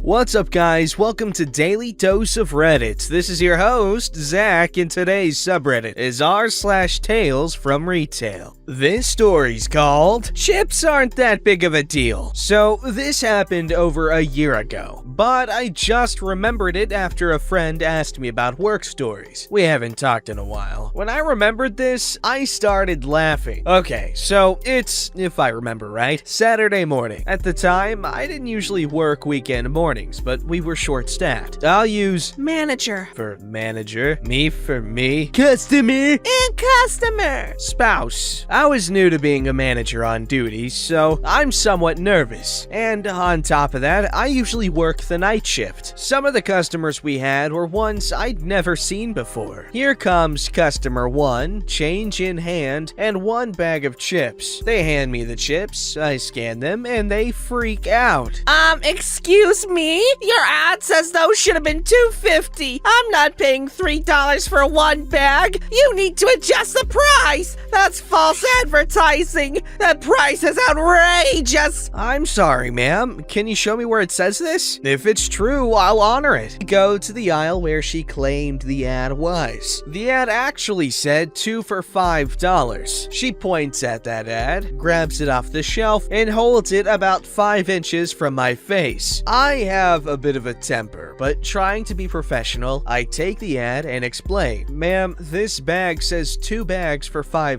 What's up, guys? Welcome to Daily Dose of Reddit. This is your host, Zach, and today's subreddit is r/TalesFromRetail. This story's called Chips Aren't That Big of a Deal. So, this happened over a year ago, but I just remembered it after a friend asked me about work stories. We haven't talked in a while. When I remembered this, I started laughing. Okay, so it's, if I remember right, Saturday morning. At the time, I didn't usually work weekend mornings, but we were short-staffed. I'll use manager for manager, me for me, customer, and customer, spouse. I was new to being a manager on duty, so I'm somewhat nervous. And on top of that, I usually work the night shift. Some of the customers we had were ones I'd never seen before. Here comes customer 1, change in hand, and 1 bag of chips. They hand me the chips, I scan them, and they freak out. Excuse me? Your ad says those should have been $2.50. I'm not paying $3 for 1 bag. You need to adjust the price. That's false advertising. That price is outrageous. I'm sorry, ma'am. Can you show me where it says this? If it's true, I'll honor it. Go to the aisle where she claimed the ad was. The ad actually said 2 for $5. She points at that ad, grabs it off the shelf, and holds it about 5 inches from my face. I have a bit of a temper, but trying to be professional, I take the ad and explain. Ma'am, this bag says 2 bags for $5.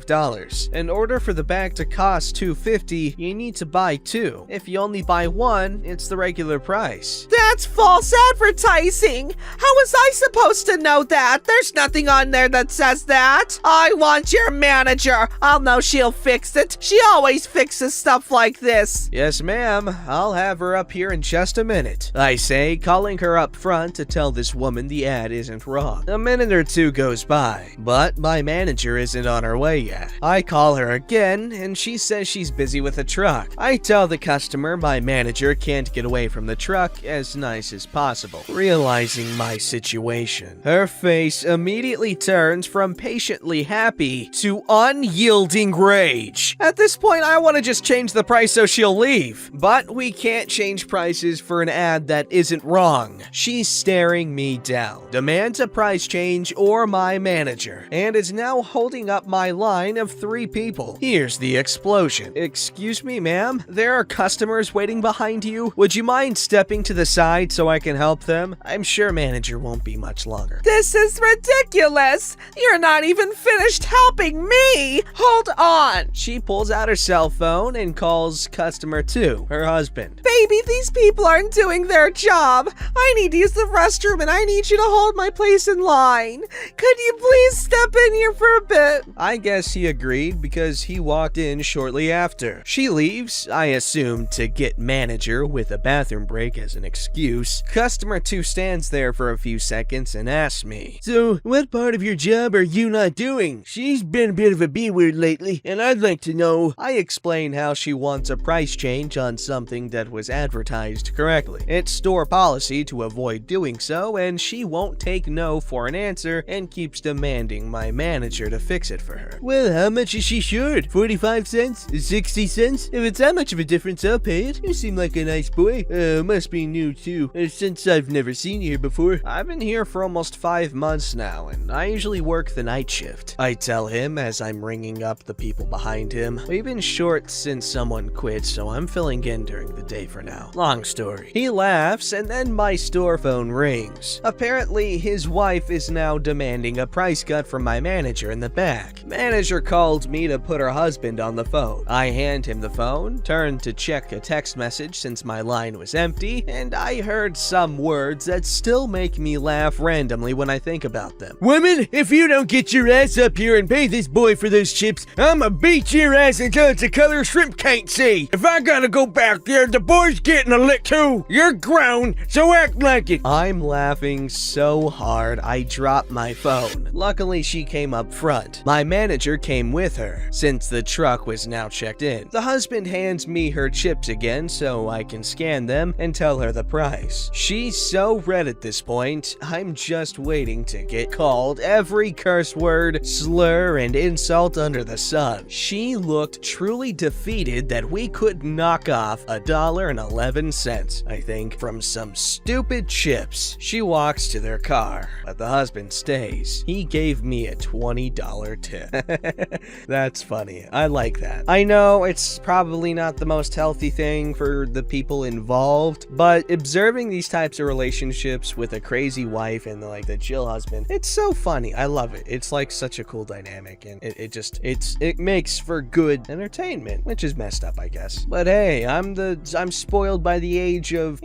In order for the bag to cost $2.50, you need to buy 2. If you only buy 1, it's the regular price. That's false advertising. How was I supposed to know that? There's nothing on there that says that. I want your manager. I'll know she'll fix it. She always fixes stuff like this. Yes, ma'am. I'll have her up here in just a minute, I say, calling her up front to tell this woman the ad isn't wrong. A minute or 2 goes by, but my manager isn't on her way yet. I call her again, and she says she's busy with a truck. I tell the customer my manager can't get away from the truck as nice as possible. Realizing my situation, her face immediately turns from patiently happy to unyielding rage. At this point, I want to just change the price so she'll leave, but we can't change prices for an ad that isn't wrong. She's staring me down, demands a price change or my manager, and is now holding up my line of 3 people. Here's the explosion. Excuse me, ma'am? There are customers waiting behind you. Would you mind stepping to the side so I can help them? I'm sure manager won't be much longer. This is ridiculous. You're not even finished helping me. Hold on. She pulls out her cell phone and calls customer 2, her husband. Baby, these people aren't doing their job. I need to use the restroom and I need you to hold my place in line. Could you please step in here for a bit? I guess he agreed because he walked in shortly after. She leaves, I assume to get manager with a bathroom break as an excuse. Customer 2 stands there for a few seconds and asks me, "So, what part of your job are you not doing? She's been a bit of a B-word lately, and I'd like to know." I explain how she wants a price change on something that was advertised correctly. It's store policy to avoid doing so, and she won't take no for an answer and keeps demanding my manager to fix it for her. Well, how much is she short? 45 cents? 60 cents? If it's that much of a difference, I'll pay it. You seem like a nice boy. Must be new too, since I've never seen you here before. I've been here for almost 5 months now, and I usually work the night shift, I tell him as I'm ringing up the people behind him. We've been short since someone quit, so I'm filling in during the day for now. Long story. He laughs, and then my store phone rings. Apparently, his wife is now demanding a price cut from my manager in the back. Manager called me to put her husband on the phone. I hand him the phone, turn to check a text message since my line was empty, and I heard some words that still make me laugh randomly when I think about them. "Woman, if you don't get your ass up here and pay this boy for those chips, I'ma beat your ass until it's a color shrimp can't see. If I gotta go back there, the boy's getting a lick too. You're grown, so act like it." I'm laughing so hard I dropped my phone. Luckily, she came up front. My manager came with her, since the truck was now checked in. The husband hands me her chips again so I can scan them and tell her the price. She's so red at this point, I'm just waiting to get called every curse word, slur, and insult under the sun. She looked truly defeated that we could knock off $1.11, I think, from some stupid chips. She walks to their car, but the husband stays. He gave me a $20 tip. That's funny. I like that. I know it's probably not the most healthy thing for the people involved, but observing these types of relationships with a crazy wife and like the chill husband, it's so funny. I love it. It's like such a cool dynamic, and it makes for good entertainment, which is messed up, I guess. But hey, I'm spoiled by the age of,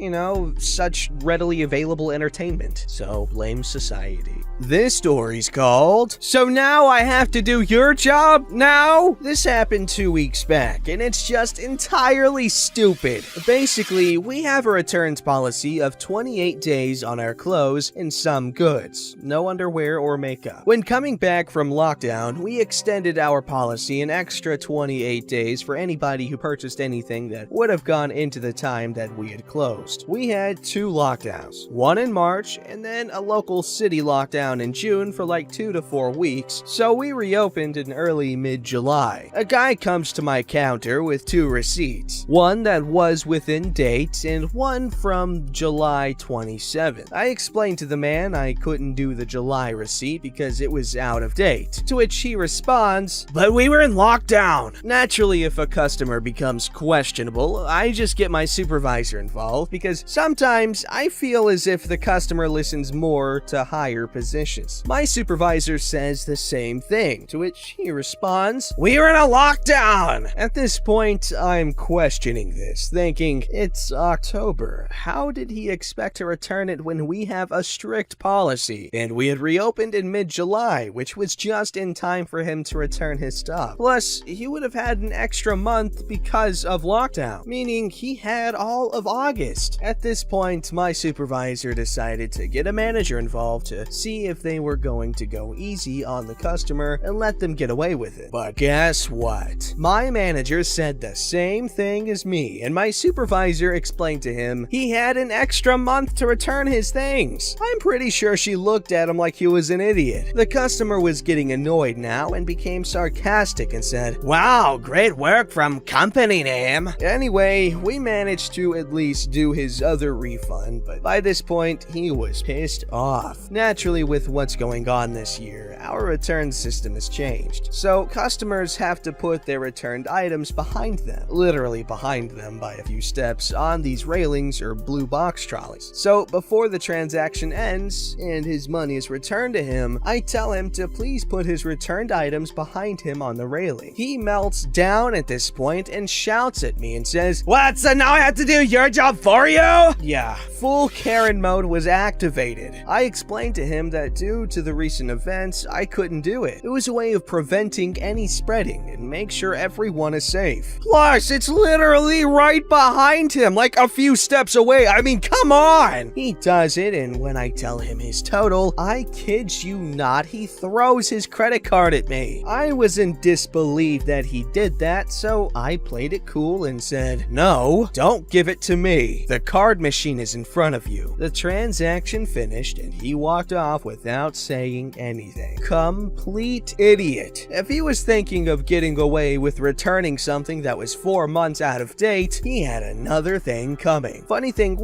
such readily available entertainment. So blame society. This story's called, "So Now I Have to Do Your Job Now?" This happened 2 weeks back, and it's just entirely stupid. Basically, we have a returns policy of 28 days on our clothes and some goods. No underwear or makeup. When coming back from lockdown, we extended our policy an extra 28 days for anybody who purchased anything that would have gone into the time that we had closed. We had 2 lockdowns, one in March and then a local city lockdown in June for like 2 to 4 weeks, so we reopened in early mid-July. A guy comes to my counter with 2 receipts, one that was within date and one from July 27th. I explained to the man I couldn't do the July receipt because it was out of date, to which he responds, "But we were in lockdown." Naturally, if a customer becomes questionable, I just get my supervisor involved because sometimes I feel as if the customer listens more to higher positions. My supervisor says the same thing, to which he responds, "We were in a lockdown." At this point, I'm questioning this, thinking, it's October. How did he expect to return it when we have a strict policy? And we had reopened in mid-July, which was just in time for him to return his stuff. Plus, he would have had an extra month because of lockdown, meaning he had all of August. At this point, my supervisor decided to get a manager involved to see if they were going to go easy on the customer and let them get away with it. But guess what? My manager said the same thing as me, and my supervisor explained to him he had an extra month to return his things. I'm pretty sure she looked at him like he was an idiot. The customer was getting annoyed now and became sarcastic and said, "Wow, great work from company name." Anyway, we managed to at least do his other refund, but by this point, he was pissed off. Naturally, with what's going on this year, our return system has changed. So customers have to put their returned items behind them, literally behind them by a few steps on these railings or blue box trolleys. So before the transaction ends and his money is returned to him, I tell him to please put his returned items behind him on the railing. He melts down at this point and shouts at me and says, "What, so now I have to do your job for you?" Yeah, full Karen mode was activated. I explained to him that due to the recent events, I couldn't do it. It was a way of preventing any spreading and make sure everyone is safe. Plus, it's literally right behind him, like a few steps away. I mean, come on! He does it, and when I tell him his total, I kid you not, he throws his credit card at me. I was in disbelief that he did that, so I played it cool and said, "No, don't give it to me. The card machine is in front of you." The transaction finished, and he walked off without saying anything. Complete idiot. If he was thinking of getting away with returning something that was 4 months out of date, he had another thing coming. Funny thing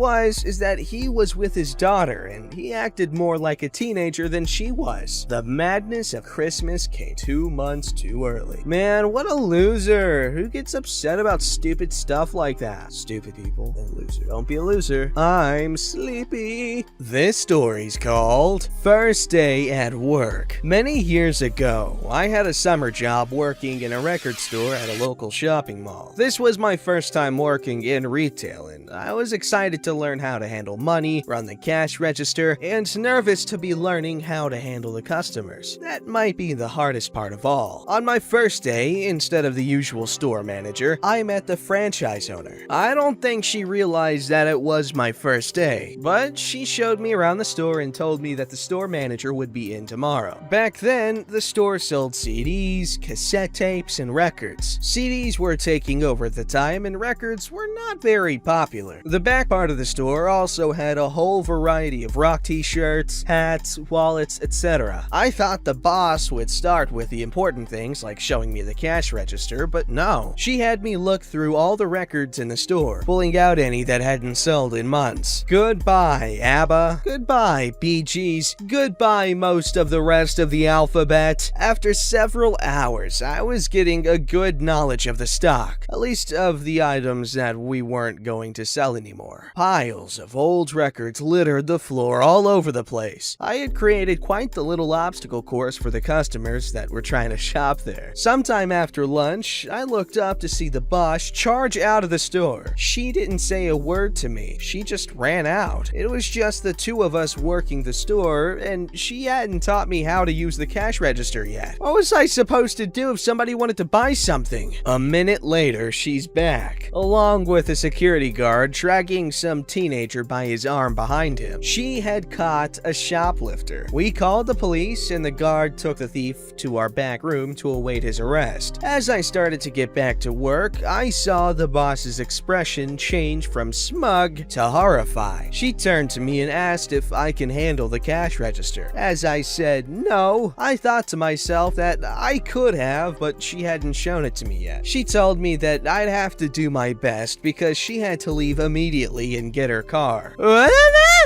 is that he was with his daughter, and he acted more like a teenager than she was. The madness of Christmas came 2 months too early. Man, what a loser. Who gets upset about stupid stuff like that? Stupid people and loser. Don't be a loser. I'm sleepy. This story's called First Day at Work. Many years ago, I had a summer job working in a record store at a local shopping mall. This was my first time working in retail, and I was excited to learn how to handle money, run the cash register, and nervous to be learning how to handle the customers. That might be the hardest part of all. On my first day, instead of the usual store manager, I met the franchise owner. I don't think she realized that it was my first day, but she showed me around the store and told me that the store manager would be in tomorrow. Back then, the store sold CDs, cassette tapes, and records. CDs were taking over at the time, and records were not very popular. The bad back part of the store also had a whole variety of rock t-shirts, hats, wallets, etc. I thought the boss would start with the important things like showing me the cash register, but no. She had me look through all the records in the store, pulling out any that hadn't sold in months. Goodbye, ABBA. Goodbye, Bee Gees. Goodbye, most of the rest of the alphabet. After several hours, I was getting a good knowledge of the stock, at least of the items that we weren't going to sell anymore. Piles of old records littered the floor all over the place. I had created quite the little obstacle course for the customers that were trying to shop there. Sometime after lunch, I looked up to see the boss charge out of the store. She didn't say a word to me. She just ran out. It was just the two of us working the store, and she hadn't taught me how to use the cash register yet. What was I supposed to do if somebody wanted to buy something? A minute later, she's back, along with a security guard dragging some teenager by his arm behind him. She had caught a shoplifter. We called the police, and the guard took the thief to our back room to await his arrest. As I started to get back to work, I saw the boss's expression change from smug to horrified. She turned to me and asked if I can handle the cash register. As I said no, I thought to myself that I could have, but she hadn't shown it to me yet. She told me that I'd have to do my best because she had to leave immediately and get her car.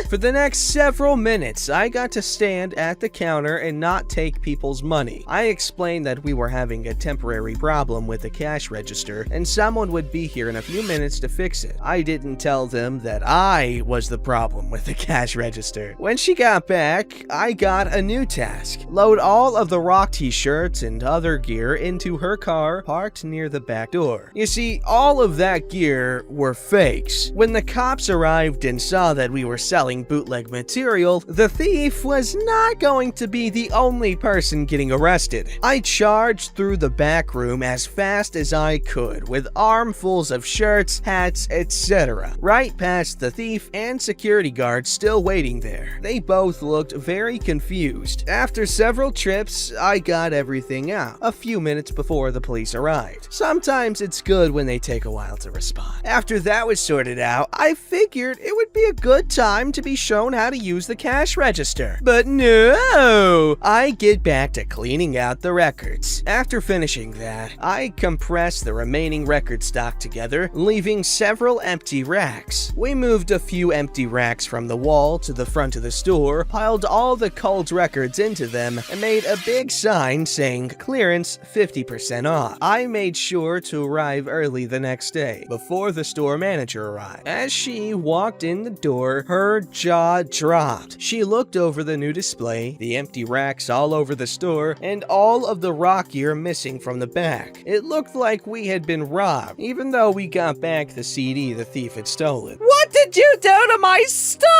For the next several minutes, I got to stand at the counter and not take people's money. I explained that we were having a temporary problem with the cash register and someone would be here in a few minutes to fix it. I didn't tell them that I was the problem with the cash register. When she got back, I got a new task. Load all of the rock t-shirts and other gear into her car parked near the back door. You see, all of that gear were fakes. When the cops arrived and saw that we were selling bootleg material, the thief was not going to be the only person getting arrested. I charged through the back room as fast as I could with armfuls of shirts, hats, etc. Right past the thief and security guard still waiting there. They both looked very confused. After several trips, I got everything out a few minutes before the police arrived. Sometimes it's good when they take a while to respond. After that was sorted out, I figured it would be a good time to be shown how to use the cash register. But no! I get back to cleaning out the records. After finishing that, I compressed the remaining record stock together, leaving several empty racks. We moved a few empty racks from the wall to the front of the store, piled all the culled records into them, and made a big sign saying clearance 50% off. I made sure to arrive early the next day, before the store manager arrived. As she walked in the door, her jaw dropped. She looked over the new display, the empty racks all over the store, and all of the rock gear missing from the back. It looked like we had been robbed, even though we got back the CD the thief had stolen. What did you do to my store?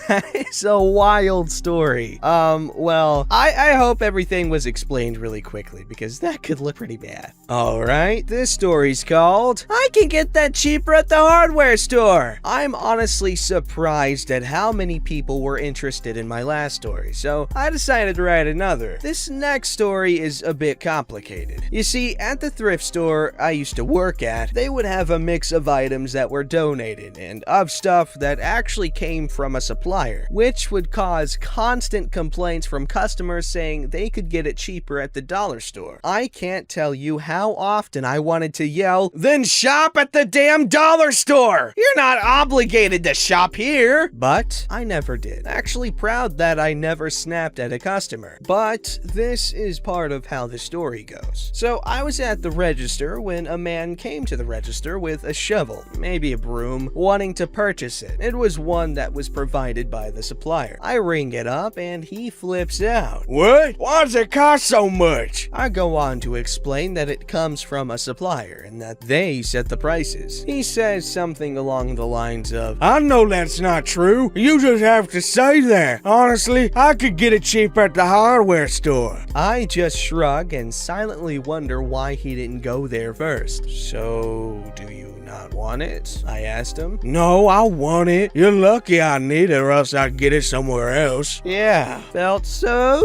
That is a wild story. Well, I hope everything was explained really quickly because that could look pretty bad. Alright, this story's called I Can Get That Cheaper at the Hardware Store. I'm honestly surprised at how many people were interested in my last story, so I decided to write another. This next story is a bit complicated. You see, at the thrift store I used to work at, they would have a mix of items that were donated and of stuff that actually came from a supplier, which would cause constant complaints from customers saying they could get it cheaper at the dollar store. I can't tell you how often I wanted to yell, "Then shop at the damn dollar store! You're not obligated to shop here!" But I never did. Actually proud that I never snapped at a customer. But this is part of how the story goes. So I was at the register when a man came to the register with a shovel, maybe a broom, wanting to purchase it. It was one that was provided by the supplier. I ring it up and he flips out. "What? Why does it cost so much?" I go on to explain that it comes from a supplier and that they set the prices. He says something along the lines of, "I know that's not true. You just have to say that. Honestly, I could get it cheap at the hardware store." I just shrug and silently wonder why he didn't go there first. "So, do you not want it?" I asked him. "No, I want it. You're lucky I need it or else I'd get it somewhere else." Yeah, felt so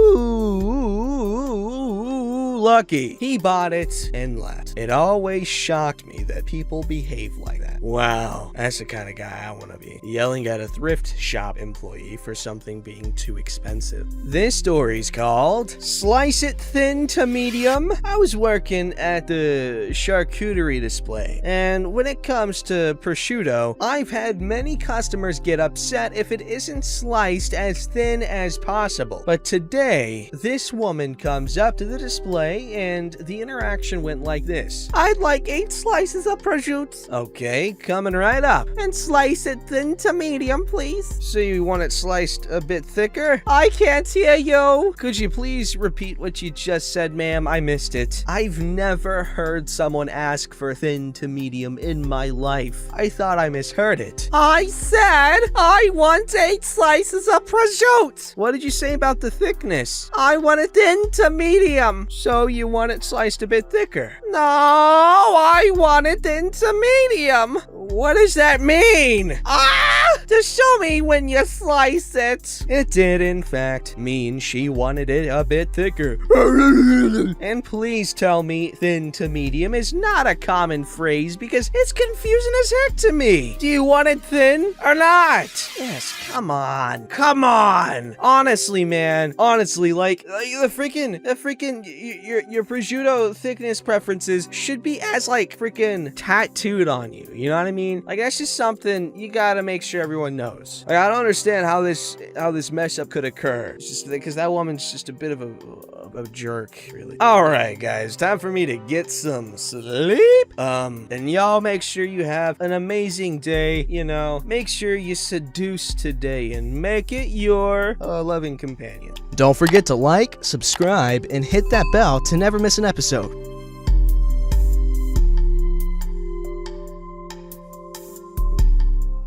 lucky. He bought it and left. It always shocked me that people behave like that. Wow, that's the kind of guy I want to be. Yelling at a thrift shop employee for something being too expensive. This story's called Slice It Thin to Medium. I was working at the charcuterie display, and when it comes to prosciutto, I've had many customers get upset if it isn't sliced as thin as possible. But today, this woman comes up to the display, and the interaction went like this. I'd like 8 slices of prosciutto. Okay, coming right up. And slice it thin to medium, please. So you want it sliced a bit thicker? I can't hear you. Could you please repeat what you just said, ma'am? I missed it. I've never heard someone ask for thin to medium in my life. I thought I misheard it. I said I want 8 slices of prosciutto. What did you say about the thickness? I want it thin to medium. So you want it sliced a bit thicker? No, I want it thin to medium. What does that mean? Just show me when you slice it. It did, in fact, mean she wanted it a bit thicker. And please tell me thin to medium is not a common phrase because it's confusing as heck to me. Do you want it thin or not? Yes, come on. Come on. Honestly, man. Honestly, like your prosciutto thickness preferences should be as like freaking tattooed on you. You know what I mean? Like that's just something you gotta make sure everyone knows. Like I don't understand how this mess up could occur. It's just because that woman's just a bit of a jerk, really. All right, guys, time for me to get some sleep. And y'all make sure you have an amazing day. You know, make sure you seduce today and make it your loving companion. Don't forget to like, subscribe, and hit that bell to never miss an episode.